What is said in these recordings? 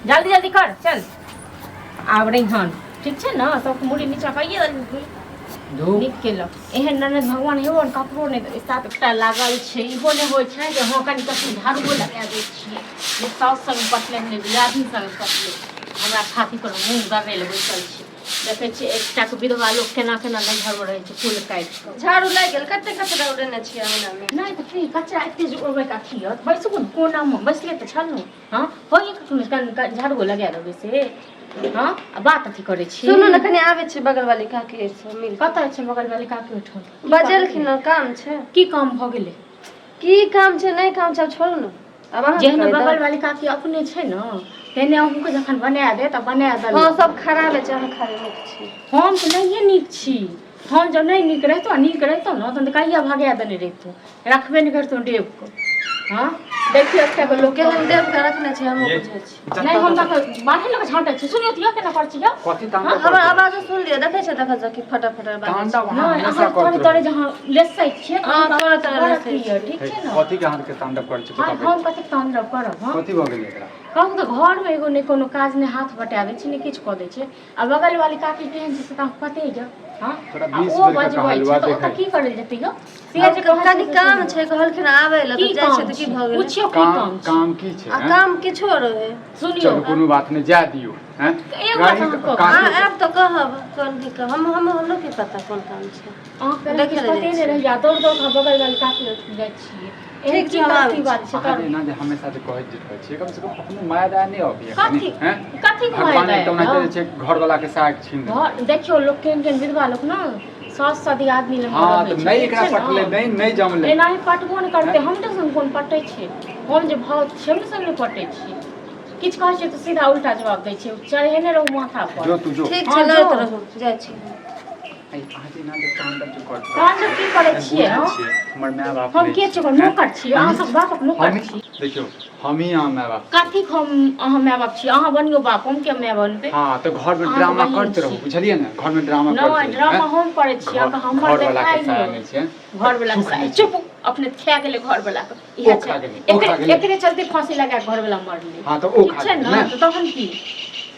जल्दी जल्दी कर चल आब रही हन ठीक छै ना सब मुड़ी नीचा कइए नीक केलक एहन ननद भगवान हेबो ने ककरो नहि साथ एकटा लागल छै इहो नहि होइ छै जे हाँ कनि कखन झाड़ुओ लगा दै छियै जे साउस संग पटले नहि दियादनी संग पटले हमरा खातिर कोनो मुँह गड़ै लए बैसल छै देखै छियै एकटाके विधवा लोक केना केना नहि घरमे रहै छै फूल काटि कऽ झाड़ू लागि गेल कते कचरा उड़ेने छियै अंगनामे नहीं तो ठीक कचरा एते जे उड़बै का खियत बैसू कोन कोनामे बैसले तऽ छलहुँ हाँ होइए कखनो झाड़ू लगा देबै से हाँ बात अथी करै छी सुनू ने कनी आबै छी बगल वाली काकी से मिल कतऽ छै बगल वाली काकी ओहिठाम बजेलखिन ना काम छै की काम भऽ गेलै की काम छै नहीं काम छै छोड़ू ना अब अहाँ जेहन बगल वाली काकी अपने छै ना तेने अहूँके जखन बना दे तऽ बना देलहुँ हाँ सब खराब छै अहाँ खाली नीक छी हम तऽ नहिए नीक छी हम जब नहीं नीक रहितौ नीक रहितौ ना तहन तऽ कहिया भगा देने रहितौ रखबे नहीं करतौ डेबको हाँ देखियो एकटा लोक के हम देव के रखने छी हम बुझै छी नहीं हम तक बाहर लगे छांटे छी सुनियो त केना कर छी कथि तांडव हमर आवाज सुन लियो देखै छै देखै छ कि फटाफट बात तांडव नहीं हमेशा तोरे तोरे जहां लेसै छियै हां तोरे तोरे लेसै ठीक छै ना कथि के हाथ के तांडव कर छी हम कथि तांडव करब हां कथि भ गेल एकरा कहू तो घर में एगो ने कोनो काज ने हाथ बटा दे छी ने किछ क दे छै आ बगल वाली काकी केहन छै से त पते है हां थोड़ा 20 ओ बेर का हलवा देखै की करे जेतै यो से जे कनी काम छै कहलखिन आबै ल त जाय छै त की भ गेल पूछियो की काम काम की छै आ काम किछो रहे सुनियो चलो कोनो बात नहीं जा दियो हैं एक बात हम कहब हां आब तो कहब कोन की कहब हम लोग के पता कोन काम छै देखे पते नहीं रह जा दौड़ दौड़ बगल वाली काकी जाय छियै ठीक छै हम बात छै कर ना जे हमेशा से कहै जे रहै छै कम से कम अपने माया दया नहीं होबी कथि हैं कथि भगवान एकटा ओनाहिते छै घर वाला के साग छीन घर देखियो लोग केन विधवा लोग ना सास सदी आदमी लग हां तो नहीं एकरा पटले नहीं जमले नहीं पटबो नहीं करते हम तो संग कोन पटै छै हम जे भाव छै हम संग नहीं पटै छी किछ कहै छै तो सीधा उल्टा जवाब दै छै चढ़ेने रहू माथा पर जो तू जो ठीक छै लड़त रहू जाय छी आई आजे ना जे तांडव जो कर तांडव की करै छियै हमर माय बाप हम के छै नौकर छी अहाँ सब बापक नौकर छी देखियो हम ही अहाँ माय बाप कथी हम अहाँ माय बाप छी अहाँ बनियो बाप हम के माय बनबे हां तो घर में ड्रामा करते रहू बुझलिए ना घर में ड्रामा करते नहीं ड्रामा हम करै छी अहाँ हमर देखाई नहीं छै घर वाला के चुप अपने खा गेले घर वाला के इहे छै एकरे चलते फांसी लगा घर वाला मरले हां तो ओ खा छै ना तो तखन की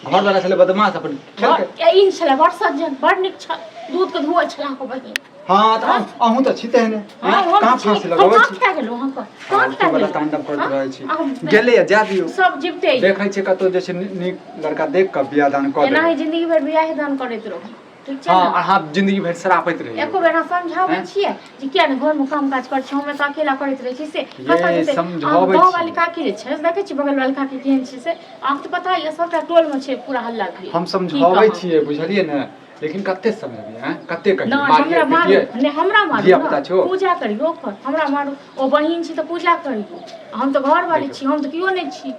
घर वाला छले बदमाश अपन खेल के इन छले बड़ सज्जन बड़ निक छ दूध के धुआ छला को बहिन हां तो अहूं तो छिते ने कहां फांसी लगाबै छी खा गेलो हम कहां खा गेलो तांडव करते रहै छी गेले जा दियो सब जीवते देखै छै कतो जे छै नीक लड़का देख के बियाह दान कर दे एना ही जिंदगी भर बियाह दान करैत रहू ठीक छै हां हां जिंदगी भर शराबैत रही एको बेर समझाबै छियै जे किया ने घर में काम काज कर छी हम त अकेला करैत रहै छी से पता छै समझाबै गांव वाली काकी छै देखै छी बगल वाली काकी केहन छै से आब त पता है सबटा टोल में छै पूरा हल्ला भेल हम समझाबै छियै बुझलिए ने लेकिन कते समझबिए हैं कते कहिए हमरा मारू ने हमरा मारू पूजा करियो हमरा मारू ओ बहिन छी त पूजा करियो हम त घर वाली छी हम त कियो नहीं छी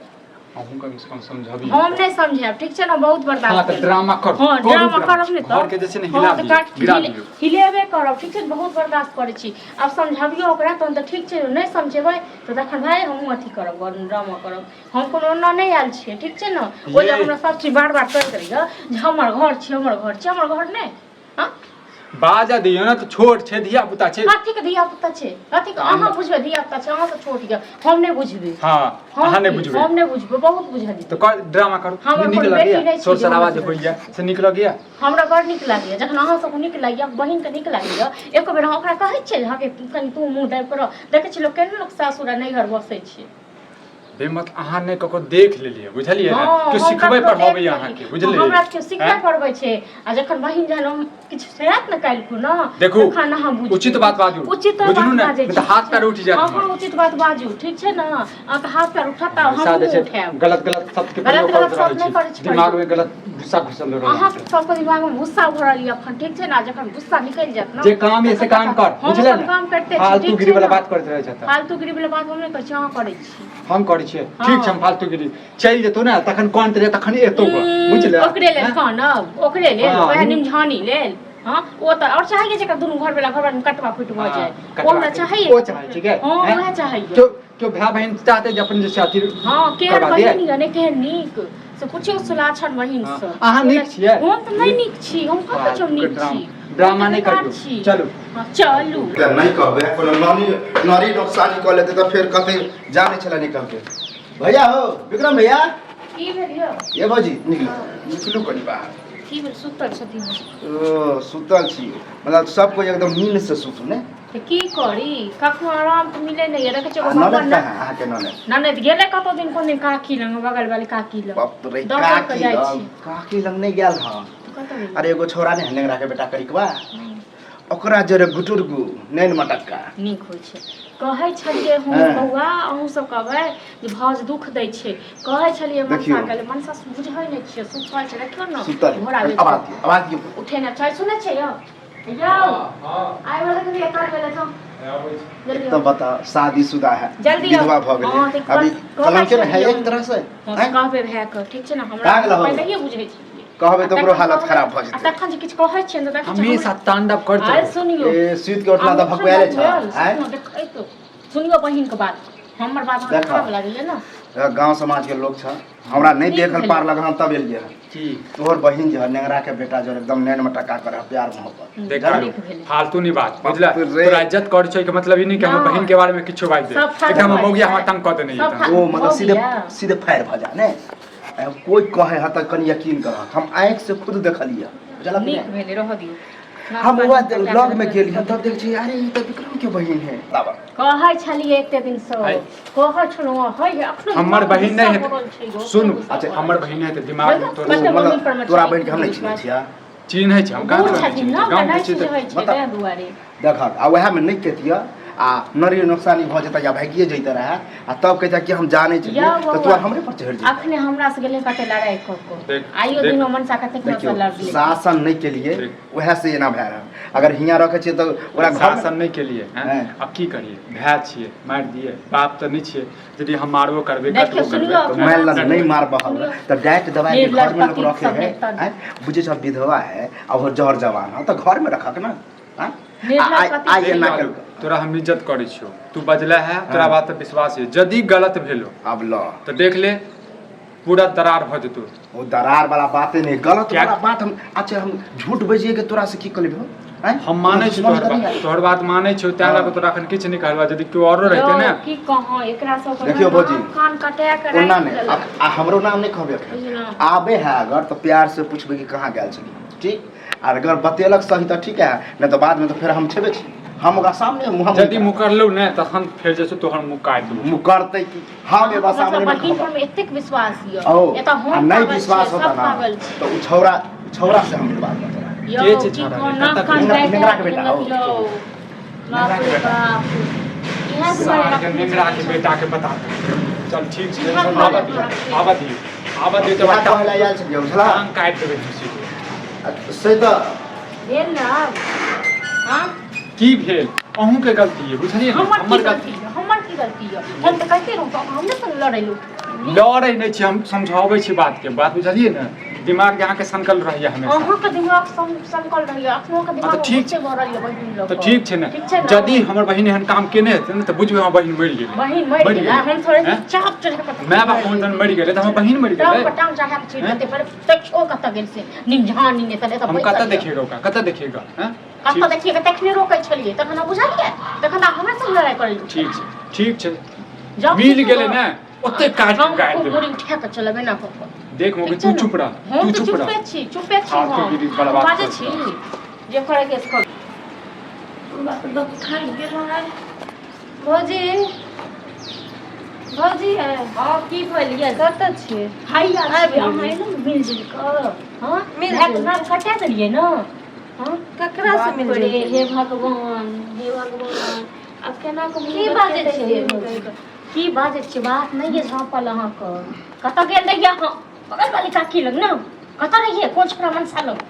हमहु कम से कम समझबिए हम नहीं समझाब ठीक छै ना बहुत बर्दाश्त हां त ड्रामा कर हां ड्रामा करब ने घर के जे छै ने हिला दियो हिलेबे करब ठीक छै बहुत बर्दाश्त करै छी अब समझाबियो ओकरा तहन त ठीक छै नहीं समझेबै त तखन भाई हम अथी करब ड्रामा करब हम कोनो ओना नहीं आयल छियै ठीक छै ना ओ जे हमरा सब चीज बार-बार कहैत रहियो जे हमर घर छी हमर घर नहीं हां बाजा दियो ना तो छोट छै धिया पुता छै कथि के धिया पुता छै कथि के अहाँ बुझबे धिया पुता छै अहाँ से छोट के हम नहीं बुझबे हां अहाँ नहीं बुझबे हम नहीं बुझबे बहुत बुझली तो कर ड्रामा करू निक लगिया शोर शराबा जे होइया से निक लगिया हमरा बड़ निक लागैया जखन अहाँ सब निक लागैया बहिन के निक लागैया एको बेर ओकरा कहै छै हां के कनी तू मुंह दाब कर देखै छी लोग केन लोग सासुर नहीं घर बसै छै बेमत अहाँ ने कको देख लेलिए बुझलिए ना कि सिखबै पढ़ाबै अहाँ के बुझलिए हमरा के सिखबै पढ़बै छै आ जखन बहिन जहन किछ सयात न काल को ना तखन अहाँ बुझू उचित बात बाजू बुझलु ना त हाथ पैर उठ जात हां उचित बात बाजू ठीक छै ना आ त हाथ पैर उठाता हम उठाब गलत शब्द के प्रयोग करत छी दिमाग में गलत गुस्सा घुसल रहै अहाँ सबके दिमाग में गुस्सा भरल य अखन ठीक छै ना जखन गुस्सा निकल जात ना जे काम है से काम कर बुझले ना काम करते छी फालतूगिरी वाला बात करत रहै छथि फालतूगिरी वाला बात हम नहीं करै छी अहाँ करै छी हम करै छी ठीक छै हम फालतूगिरी चल जेतो ना तखन कोन तरे तखन एतो बुझले ओकरे लेल कानब ओकरे लेल वह निमझानी लेल हां ओ त और चाहिए जे दुनु घर वाला में कटवा फुट भ जाए ओ हमरा चाहिए ओ चाहिए ठीक है हां वह चाहिए क्यों भाई बहन चाहते जे अपन जे साथी हां केर बहिन ने केर नीक से पूछियो सुलाछन बहिन से अहाँ नीक छियै हम त नहीं नीक छी हम कतौ छ नीक छी ड्रामा नहीं करियो चलो चलू नहीं कहबे कोनो नारी नुकसानी क लेते त फिर कते जाने छला निकल के भैया हो विक्रम भैया की भेलियो ये भौजी निकलू कनी बाहर। की भेल सुतल छथिन ओ सुतल छी मतलब सब कोई एकदम नींद से सुतू ने। त की करी कखनो आराम त मिले नहीं रखे छ ननद भगवान कहाँ अहाँ के ननद? ननद गेले कतो दिन कोन दिन काकी लंग बगल वाली काकी लंग बाप रे डॉक्टर के काकी जाइ लंग छी काकी लंग नहीं गेल हां। कतो गेल अरे एगो छोरा ने हनेंगरा के बेटा करिकबा ओकरा जरे गुटुरगु नैन मटक्का नीक होइ छै कहै छलिए हम हाँ। बौआ अहूँ सब कहबै जे भाज दुख दै छै कहै छलिए देखियौ। मनसा गेले मनसा बुझै नहि छियै सुतल छै देखियौ न सुतल घोड़ा बेच आवाज दियो। उठे ना चाय सुनै छै यौ यौ आइ वाला के लिए कर गेले छ जल्दी तो बता शादीशुदा है जल्दी आओ। विधवा भ हाँ, गेलै तो अभी कहै कलंक है छलिए एक तरह से हैं? कहबे भए के ठीक छै न का गेल हमरा हो? पहिलेहे बुझै छी कहबे तो ओकरो हालत खराब भ जेतै। तखन जे किछु कहै छियै न देखै हमेशा तांडव करते आइ रहो। सुनियो ए सुइत के उठला त भकुआले छ हैं? सुनियो बहिन के बात हमर बात अहाँ देखा। खराब लागलै न गांव समाज के लोग छ हमरा नहीं नीक देखल भेलै। पार लग हम तब एलिए की तोहर बहिन जो है नेंगरा के बेटा जो एकदम नैन मटक्का करे प्यार मोहब्बत देखा नीक भेलै। फालतू नहीं बात बुझला बाप रे। तोरा इज्जत कर छै के मतलब ई नहीं कि हम ना। बहन के बारे में किछो बात दे सब फालतू एकदम बात मौगिया है। हम तंग कर देने सब एकदम वो मतलब हो सीधे गया। सीधे फायर भ जा ने कोई कहे ह त कनी यकीन कर हम आंख से खुद देखलिए बुझला कि नीक नहीं? भेलै रह दियौ हम हुआ लग में गेली हम तब देख छी अरे ई त विक्रम के बहिन है बाबा कहै छलिए एते दिन से है। कहै छलौ है अखनो हमर दिमाग बहिन गुस्सा नहीं भरल है छै गो, सुन गुस्सा अच्छा भरल। हमर बहिन है त दिमाग में तोरा मतलब मम्मी पर मतलब मत तोरा जाई, बहिन के हम नहीं विश्वास। चिन्है छियै चिन्ह छै हम गांव बूढ़ में छथिन न गांव नहि में छी चिन्है छै बता। तें दुआरे देखक आ वएह में नहीं कहतिया आ नरी नुकसानी भ जेता या भागिए जैते रहे आ तब कहता कि हम जाने छी या तो तू बौआ। हमरे पर चढ़ जा। अखने हमरा से गेले कते लड़ाई क को देख, आइयो देख। दिनो मनसा कते देखियो से लड़लिए शासन नहीं के लिए देख। वह से एना भए रहा अगर हियां रखे छिए तो ओरा घर शासन नहीं के लिए हैं? हैं। अब की करिए भाई छिए मार दिए बाप तो नहीं छिए यदि हम मारबो करबे देखियो, कटबो सुनियो, करबे तो मैल लग नहीं मार बहल तो डाइट दवाई के घर में लोग निर्लज रखे पति है सब हैं? बुझे सब विधवा है और वो जहर जवान है तो घर में रखक ना हैं? निर्लज पति आई सब एना देखा, कर तोरा हम इज्जत करै छियो तू बजला है तोरा हाँ। बात पे विश्वास है यदि गलत भेलो अब लो तो देख ले पूरा दरार भ जेतौ वो दरार वाला बातें नहीं गलत क्या? वाला बात हम अच्छा हम झूठ बजिए के तोरा से की कर लेबो हैं? हम मानै छी तोहर बात मानै छियो तै लग तोरा अखन किछ नहीं कहलवा यदि केओ औरो रहते ने की कहूं एकरा सब देखियो भौजी, कान कटे के ओना राखि नहीं देलक। आ हमरो नाम नहीं कहबे बुझलौं। आबे है अगर तो प्यार से पूछबे कि कहाँ गेल छली ठीक और अगर बतेलक सही तो ठीक है नहीं तो बाद में तो फिर हम छेबे छी हम ओकरा सामने मुंह यदि मुकरलौ ने तखन फेर जे छै तोहर मुंह काट देबौ मुकरते कि हम एबा सामने मतलब में बहिन खबर पर एतेक विश्वास य ओ एता हम आ नहीं पागल विश्वास छियै, होता सब ना पागल छै। तो उ छौरा से हम बात बता यौ के छै की छौड़ा? कहूं नाक कान नेंगरा- काटि नेंगरा के बेटा, देलक ओ। यौ। बाप रे बाप इहाँ दुआरे सार के रखने नेंगरा के छै। बेटा के बता दे चल ठीक छै इहाँ आबा दुआरे दियो रखने आबा दियो आबा दियो यहाँ तो कहला आयल छलियै बुझला टांग काट देबै खुशी से तो भेल न हां की भेल अहूँ के गलती है बुझलिए ना हमर की हमर गलती य हमर की गलती य हम तऽ कहते रहौं हमने से लड़ैलू लड़ै नहीं छी हम समझाबै छी बात के बात बुझलिए ना दिमाग के अहाँके संकल रहैए हमेशा अहाँ के दिमाग संकल रहैय अखनो के दिमाग तऽ ठीक से भरल य बहिन लोग तो ठीक छै ने यदि हमर बहिन एहन काम केने हेतै ने तऽ बुझबै हमर बहिन मरि गेलै बहिन मरि गेलै हम थोड़े हैं? चाप चढ़ के माय बाप कोन जन मरि गेलै तऽ हमर बहिन मरि टांग गेलै पर टांग चढ़ा के चढ़ हैं? देते पर तछो कत गेल से निमझान ने तले त हम कतऽ देखिएगा ओकरा कतऽ देखिएगा हैं कत देखिए के तखने रोकै छलिए तखन बुझलिए तखन हमरा से लड़ाई करै ठीक छै मिल गेलै ने ओते काट के गाड़ हम देबै पूरी उठा के चलबे ना कर देख मौगी तू चुप रह हम तू तो चुप रह चुपे छी फालतू गिरी वाला बात बाजे कर। छी जे करे के कर बात बात खाई गेल है भौजी भौजी है हां की भइलिए कत छियै हाय आबि अहाँ गेलियै। एलो मिल जुल कर हां मिल मिल जुल। जुल कटा देलिए ना हां ककरा से मिल बाप रे, जेबै? हे भगवान हे भगवान अब केना को की बाजै छियै? की बाजै छियै बात नहीं है झापल अहाँ क कत गेल रहिए अहाँ बगल वाली काकी लग ना कत रहिए कोन छोरा मनसा लग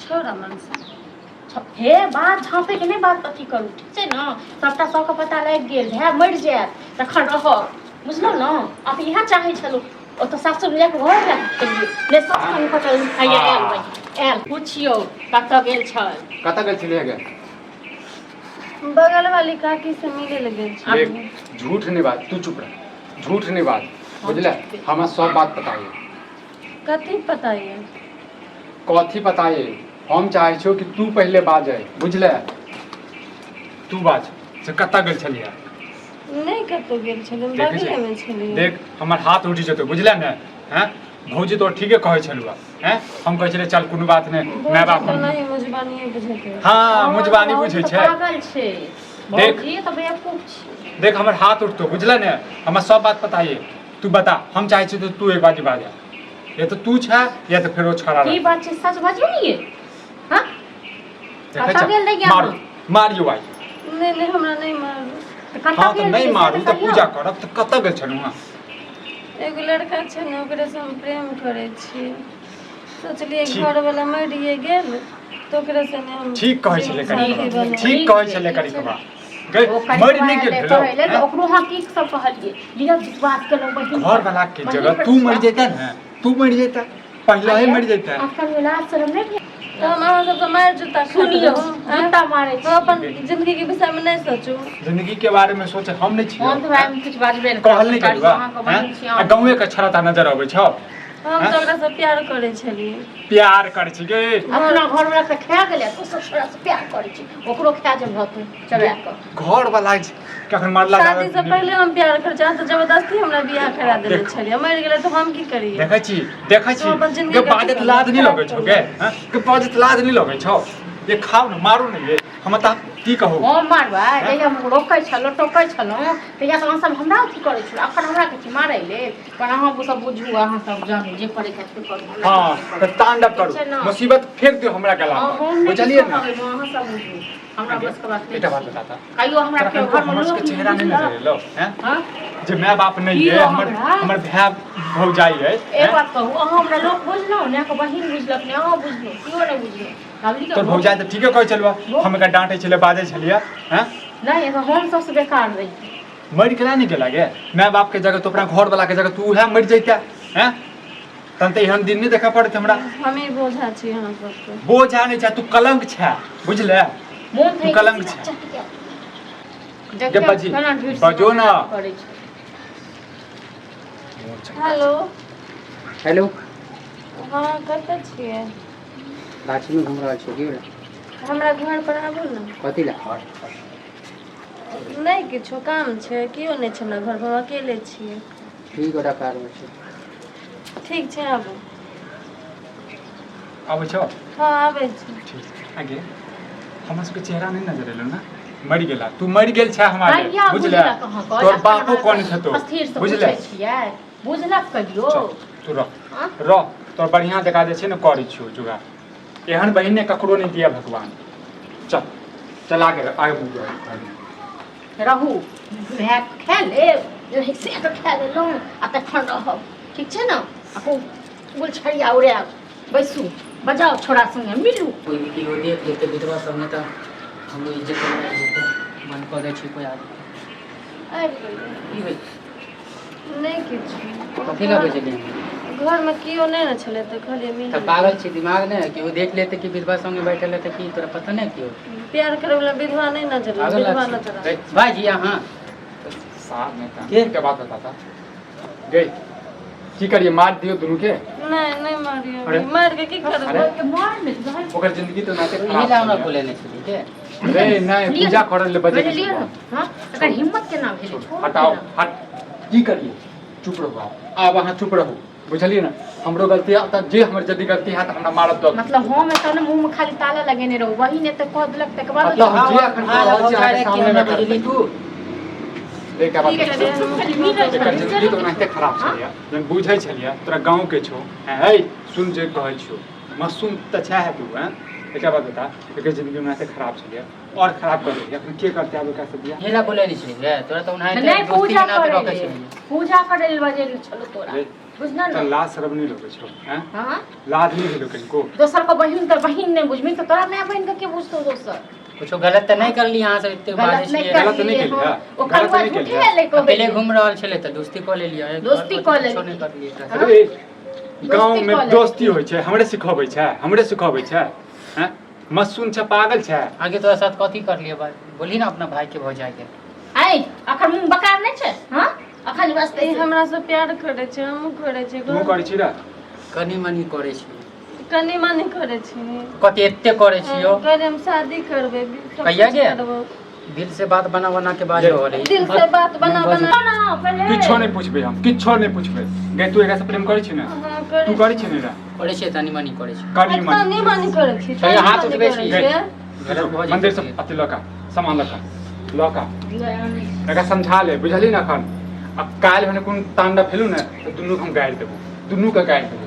छोरा मनसा हे बात झाँपे के नहीं बात अथी करू ठीक छै ना सबटा सबके पता लागि गेल है मरि जायत तखन रह बुझलौ ना आप यहाँ चाहे छलो ओ तो सासुर में जाके घर जाके ले सब काम पटल आइए आयल भाई आयल पूछियो कत गेल छल कतऽ गेल छलिए गे बगल वाली काकी से मिले लगे छै देख झूठ नहीं बात तू चुप रह झूठ नहीं बात बुझले हमरा सब बात पता है कथी पता ये कथी पता है हम चाहे छियो कि तू पहले बाजे बुझले तू बाज से कतऽ गेल छलिए नहीं कतो गेल छलै देखै छै? बगले में छलै देख हमर हाथ उठि जेतौ बुझले ने हैं भौजी तो ठीके कहै छलुआ हैं हम कहै छलै चल कोनो बात नहि माय बाप तो नहीं मुजबानी बुझे हाँ मुजबानी बुझै छै पागल छै देख। भौजी तऽ बेवकूफ छै देख हमर हाथ उठतौ बुझले ने हमरा सब बात पता है तू बता हम चाहै छी तू एक बाजी बाजा ये तो तू छै या तो फेर ओ छोड़ा की बात छै सच बाजियो ने ये हां देखै कतऽ गेल रहियै मारू अहाँ? मारियो भाई नहीं नहीं हमरा नहीं मारू कतऽ हाँ तो गेल नहीं रहियै मारू से तो कहियौ। पूजा करब तो कतऽ गेल छलू हां एगो लड़का छै ने ओकरे से हम प्रेम करे छी सोचलिए ठीक। घर वाला मरिए गेल तो ओकरे से ने हम ठीक कहै छलै शादी करी बना- ठीक कहै छलै करी कबा गई ओ मरि नहीं गेल कहले भेलो तऽ ओकरो हाँ की सब कहलिए लिया विश्वास केलौ बहिन घर वाला के जगह तू मर जेता ना तू मर जेता पहले ही मर जेता अपन इलाज शर्म नहीं तो हम अहाँ सब तो मार जूता सुनियो जूता मारे हम अपन जिंदगी के विषय में नहीं सोचू जिंदगी के बारे में सोचे हम नहीं छियै हम तऽ भाई कुछ बाजबे नहीं कहल नहीं करबा आ गांवे के छड़ा ता नजर आबै छौ हम तो ओकरा से प्यार करे छलिए प्यार कर छी गे अपना घर वाला के खा गेले तो ससुरा से प्यार करे छी ओकरो खा जब भत चढ़ा के घर वाला कखन मारला शादी से पहले हम प्यार करे चाहे तो जबरदस्ती हमरा बियाह करा देले छलिए मर गेले तो हम की करिए देखै छी तो अपन जिंदगी के के बाजत ठीक लाज नहीं है। लगै छौ गे हैं के बाजत लाज नहीं लगै छौ ये खाओ न मारू न ये हम त की कहू हम मारबा जहिया हम रोकै छलो टोकै छलो तहिया से अहाँ सब हमरा अथी करै छलो अखन हमरा के छी मारै ले पर अहाँ सब बुझू अहाँ सब जानू जे करे के से करू हां त तांडव करू मुसीबत फेंक दियो हमरा गला पर बुझलिए न अहाँ सब बुझू हमरा बस के बात बेटा बात बताता कहियो हमरा के घर में हमर लोग के चेहरा नहीं नजर एलो हैं हां जे माय बाप नहीं है हमर भाई भौजाई है एक बात कहू अहाँ हमरा लोग बुझलो ने के बहिन बुझलक ने अहाँ बुझलो कियो नहीं बुझलो काबली के तोर भौजाई त ठीके कहै छलवा हम का डांटे छले बाजे छलिया हैं नहीं तो हम सबसे बेकार रही मर के नहीं गेला गे माय बाप के जगह तो अपना घर वाला के जगह तू है मर जैता हैं तन त एहन दिन नहीं देखा पड़त हमरा हम ही बोझा छी अहाँ सबके बोझा नहीं छै तू कलंक छै बुझले मोन तू कलंक छै गे बाजी बजो ना हेलो हेलो हाँ कतऽ छियै गाछी में घूम रहा छो की भेलै हमरा घर पर आबू ने कथी ला नहीं किछो काम छै कियो नहीं छै हमरा घर पर हम अकेले छियै ठीक गोटा कार में छै ठीक छै आबू आबै छौ हाँ आबै छी ठीक आगे हमरा सबके चेहरा नहीं नजर एलो ना मर गेला तू मर गेल छै हमारे बुझले तोर बापो कोन छै तो बुझले बुझलक कहियो तू रह तोर बढ़िया जगह जे छै ने करै छियो जुगा एहन बहिन ने ककरो नहीं दिया भगवान चल चला के आगे बुझ रहू भए खा ले से तो खा लेलहुँ आ तखन रहब ठीक छै ने आ गुल छड़िया उड़ायब बैसू बजाओ छोड़ा संगे मिलू कोई भी हो देख लेते विधवा सब में तो हम लोग इज्जत करना देते मन कर दे छी कोई आदमी आबि की होई नहीं किछो कथी ला बजलिए घर में कियो नहीं न छले तो कहलिए मिल तो पागल छी दिमाग ने कि वो देख लेते कि विधवा संगे बैठल है तो की तोरा पता नहीं क्यों प्यार करे वाला विधवा नहीं नजर पागल विधवा छी। नजर रे, भाई यहाँ साथ में था के? के बात बताता गई की करिए मार दियो दोनों के नहीं मारियो अरे? मार के की करबो अरे? मार ले जाए ओकर जिंदगी तो नाते यही ला हमरा बोले नहीं छी के रे नहीं पूजा करल ले बजे के लियो हां एकर हिम्मत केना भेलै छोड़ हटाओ हट की करिए चुप रहो आब अहाँ चुप रहो बुझलिए ना हमरो गलती है त जे हमर यदि गलती है त हमरा मारब दो मतलब हम एतऽ ने मुंह में खाली ताला लगेने रहू वही ने तऽ कह देलक तक बाद मतलब हम जे अखन कह रहल छी अहाँ के सामने में बजली तू देख बात ठीक है, एकर जिंदगी तो नाते खराब छलिए जन बुझै छलिए तोरा गांव के छो हे सुन जे कहै छो मासूम त छै है तू हैं एका बात बता एकर जिंदगी में नाते खराब छलिए और खराब कर दिया अपन के करते आबे का सब दिया ये ला बोले नहीं छी रे तोरा तो उन्हाई नहीं पूजा ना करे रखे ले छी पूजा करे ले बजे चलो तोरा रे, बुझना त ना लाज शर्म नहीं लगे छो हैं हां लाज नहीं भेलो कनको दोसर को बहिन तो बहिन नहीं बुझमी तो तोरा मैं बहिन के बुझतो दोसर कुछ गलत तो नहीं कर ली यहाँ से इतने बाजे गलत नहीं छी कर गलत नहीं केलियै, ओ गलत कलवा नहीं झूठे केलियै। ले को पहले घूम रहल छले तो दोस्ती को ले लिया दोस्ती कऽ लेलियै। कुछो नहीं कर लिए अरे गांव दोस्ती में कऽ दोस्ती लेलियै। होय छै हमरे सिखाबै छै हैं मसून छै पागल छै आगे तोरा साथ कथी कर लिए बात बोली ना अपना भाई के भौजाई के आई अखन मुंह बकार नहीं छै हां अखन वास्ते ई हमरा से प्यार करे छै हमहू करे छै तू करै छी रे कनी मनी करे छी कनी मानी करे छै कते एते करे छियो कहले हम शादी करबे सब कहिया कुछ गे? करबो। दिल से बात बना बना के बाजो हो रही दिल से बात बना बना ना पहले किछो नहीं पूछबे हम किछो नहीं पूछबे गे तू एकरा से प्रेम करै छी ना हाँ, तू करै छी ना करे छै तनी मनी करे छै करी इतना नहीं मानी करे छी छै, हाथ उठबै छी। गलत मंदिर से अति लका सामान लका एकरा समझा ले बुझली ना अखन अब काल भने कोन तांडव भेलु ना तो दुनू के हम गाइड देबो दुनू के गाइड देबो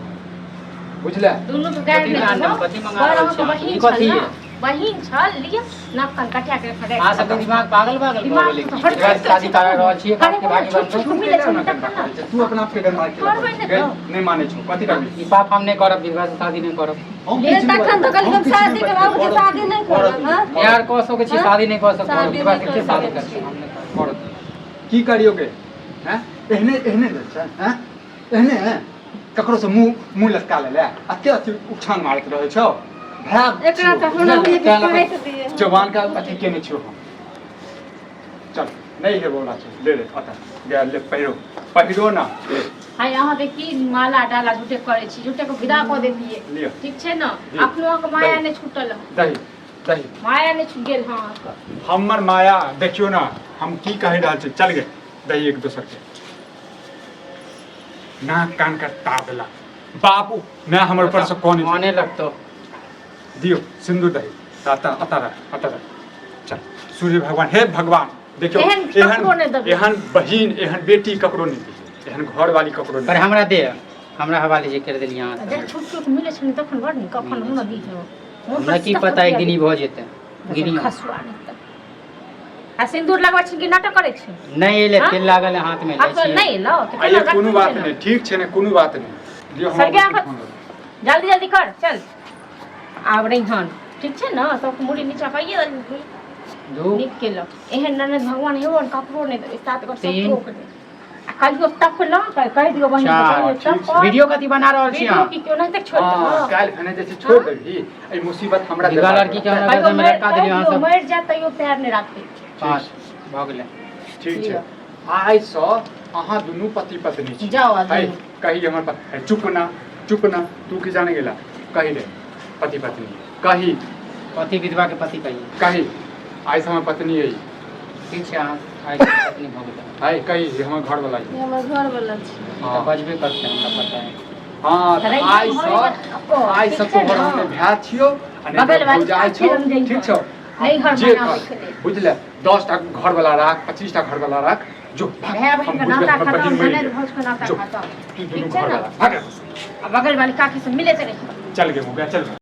बुझले दुनू के गाइड कथी में कांड, कथी मंगा रहल छी? ई कथी है? बहिन छल लिया नाक कान कटिया के फड़े आ सब दिमाग पागल पागल हो दिमाग गेलै तो हट एकरा से शादी करा रहल छी करे के भागी बनतो छुट्टी मिले छै तब ना तू अपना आप के गरमा के करबै ने गए, तो। नहीं माने छो कथी करबी ई पाप हम नहीं करब विधवा से शादी नहीं करब ये तखन तो कल हम शादी कराओ जे शादी नहीं करब हां यार कह सकै छी हाँ? शादी नहीं कर सकब शादी विधवा नहीं से कर शादी सकै छी। करब हम नहीं करब करत की करियोगे हैं एहने एहने ले छै हैं एहने हैं ककरो से मुंह लटका ले अते अति उछान मारत रहे छौ भाग एकरा तो हमरा भी काट दिए जवान का अथी केने छियो हम चल नहीं है बोला छै ले ले अता गे ले पहिरो ना ले हाय अहाँ के की माला डाला झूठे करे छी झूठे को विदा क देतिए लियो ठीक छै ना जी। अपनो के माया ने छूटल दही दही माया ने छूट गेल हां हमर माया देखियो ना हम की कहि रहल छी चल गे दही एक दोसर के नाक कान का ताबला बाप मैं हमर ऊपर से कोन माने लगतो दियो सिंदूर दही अतारा चल सूर्य भगवान हे भगवान देखियो एहन ककरो नहीं देबै। एहन बहिन एहन बेटी ककरो नहीं दी एहन घर वाली ककरो पर नहीं हमरा दे हमरा हवाले जे कर देली यहां जे छूट छूट मिले छै तखन बड़ नी कखन हम दी छै हमरा की पता एक दिन भ जेते गिनी खसुआ नहीं त आ सिंदूर लगवा छी कि नाटक करे छी नहीं एले हाँ? तेल लागल है हाथ में अब ले छी नहीं लो आ ये कोनो बात नहीं ठीक छै ने कोनो बात नहीं दियो सर क्या हम जल्दी जल्दी कर चल आब रहिहन ठीक छै ना सब मुड़ी नीचा कइए दू नीक केलक एहन ननद भगवान हेबो न ककरो नहि देबै सात गो सब तीन। रोक दे आ कहियो तक लो कह दियो बहिन चार के तब कर। वीडियो कथी बना रहल छी वीडियो अहाँ की क्यों नहीं तक छोड़ हां दे काल भने जैसे छोड़ देबी ए मुसीबत हमरा दिवा लड़की के हमरा घर में लड़का देली अहाँ सब मर जा तैयो पैर नहीं राखते पांच भ गेलै ठीक छै आइ सँ अहाँ दुनू पति पत्नी छी जाओ है आदमी कही हमर चुप ना तू की जाने गेला कही रे पति पत्नी कही पति विधवा के पति कहिए कही आइ से हमर पत्नी है ठीक छै अहाँ आइ के पत्नी भ गेलै है कही जे हमर घर वाला है ये हमर घर वाला छी तो बजबे करते हमरा पता है हाँ अरे तऽ आइ ठीक सँ छै तोहर ने? हमर भाय छियौ आ नहि बगल तऽ वाली भौजाइ साथी छौ हम जाइ ठीक छौ। छौ नहीं घर जे बनावे कर, के लिए। बुझले 10 टा घर वाला राख 25 टा घर वाला राख जो भाग, भाई बहन हम का बुझले नाता हमर खत्म बहिन मरि ननद गेल। भौज का नाता जो, खत्म तू ठीक दुनू छै घर ना वाला भाग आ बगल वाली काकी से मिले ते नहीं चल गे मुगा चल